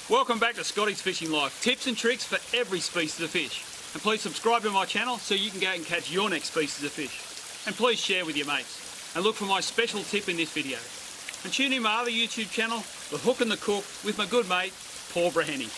Welcome back to Scotty's Fishing Life. Tips and tricks for every species of fish. And please subscribe to my channel so you can go and catch your next species of fish. And please share with your mates. And look for my special tip in this video. And tune in my other YouTube channel, The Hook and the Cook, with my good mate, Paul Brahenny.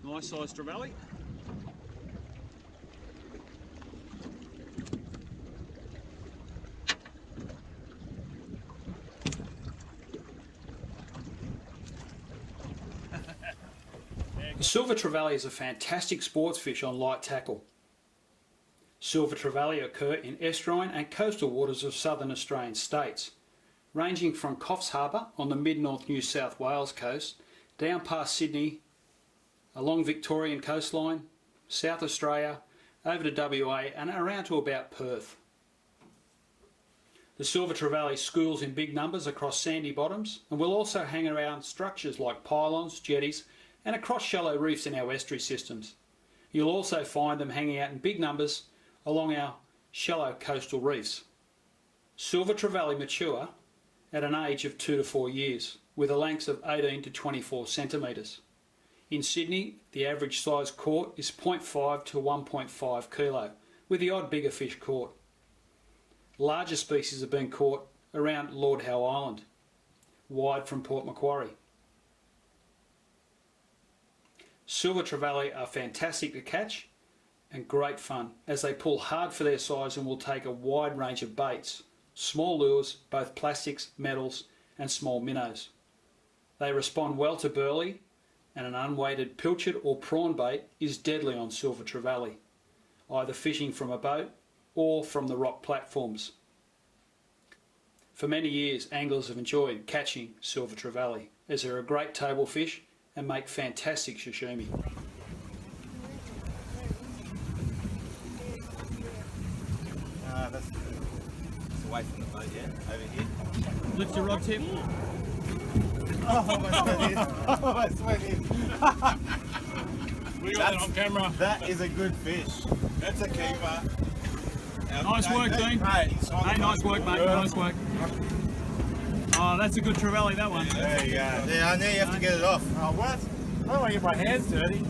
Nice size Trevally. The Silver Trevally is a fantastic sports fish on light tackle. Silver Trevally occur in estuarine and coastal waters of southern Australian states, ranging from Coffs Harbour on the mid-north New South Wales coast, down past Sydney, along Victorian coastline, South Australia, over to WA and around to about Perth. The Silver Trevally schools in big numbers across sandy bottoms and will also hang around structures like pylons, jetties and across shallow reefs in our estuary systems. You'll also find them hanging out in big numbers along our shallow coastal reefs. Silver Trevally mature at an age of 2 to 4 years with a length of 18 to 24 centimetres. In Sydney, the average size caught is 0.5 to 1.5 kilo, with the odd bigger fish caught. Larger species have been caught around Lord Howe Island, wide from Port Macquarie. Silver Trevally are fantastic to catch and great fun, as they pull hard for their size and will take a wide range of baits, small lures, both plastics, metals and small minnows. They respond well to burley, and an unweighted pilchard or prawn bait is deadly on Silver Trevally, either fishing from a boat or from the rock platforms. For many years, anglers have enjoyed catching Silver Trevally, as they're a great table fish and make fantastic sashimi. That's away from the boat, yeah? Over here. Lift your rod tip. Oh, my sweat is. We got it on camera. That is a good fish. That's a keeper. Nice work, Dean. Hey, nice work, mate. Nice work. Oh, that's a good Trevally, that one. There you go. Yeah, I know you have to get it off. Oh, what? I don't want to get my hands dirty.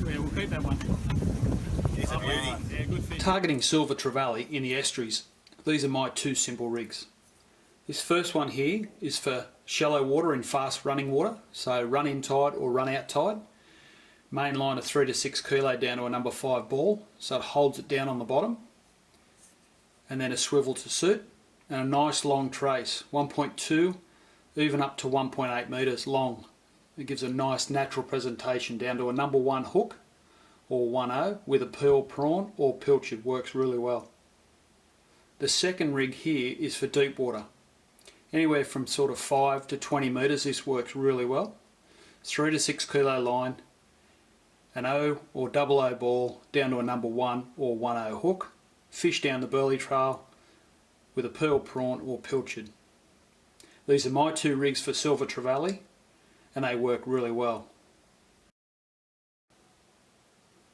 We'll keep that one. He's a beauty. Yeah, good fish. Targeting Silver Trevally in the estuaries, these are my two simple rigs. This first one here is for shallow water in fast running water, so run in tide or run out tide. Main line of 3 to 6 kilo down to a number 5 ball, so it holds it down on the bottom. And then a swivel to suit, and a nice long trace, 1.2 even up to 1.8 metres long. It gives a nice natural presentation down to a number 1 hook or 1.0 with a pearl prawn or pilchard, works really well. The second rig here is for deep water. Anywhere from sort of 5 to 20 metres this works really well. 3 to 6 kilo line, an O or 00 ball down to a number 1 or 1.0 hook, fish down the burley trail with a pearl prawn or pilchard. These are my two rigs for Silver Trevally and they work really well.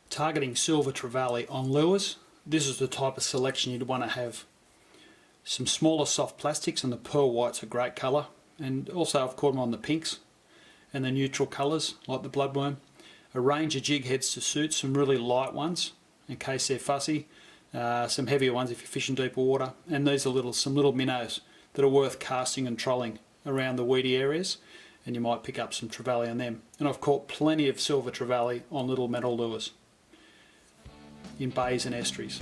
Targeting Silver Trevally on lures, this is the type of selection you'd want to have. Some smaller soft plastics, and the pearl white's a great colour, and also I've caught them on the pinks and the neutral colours like the bloodworm. A range of jig heads to suit, some really light ones in case they're fussy, some heavier ones if you're fishing deeper water, and these are some little minnows that are worth casting and trolling around the weedy areas, and you might pick up some Trevally on them. And I've caught plenty of Silver Trevally on little metal lures in bays and estuaries.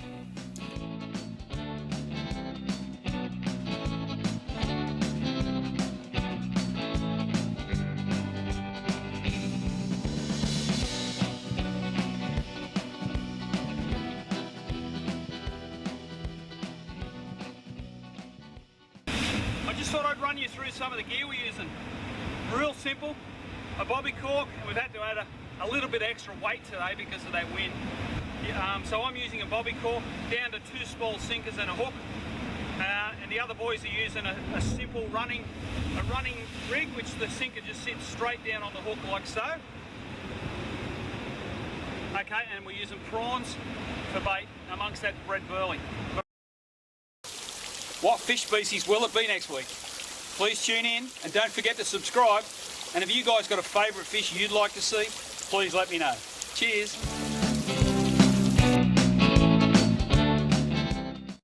I just thought I'd run you through some of the gear we're using. Real simple, a bobby cork, and we've had to add a little bit extra weight today because of that wind. So I'm using a bobby cork down to 2 small sinkers and a hook, and the other boys are using a simple running rig, which the sinker just sits straight down on the hook like so. Okay, and we're using prawns for bait amongst that red burley. What fish species will it be next week? Please tune in and don't forget to subscribe. And if you guys got a favourite fish you'd like to see, please let me know. Cheers.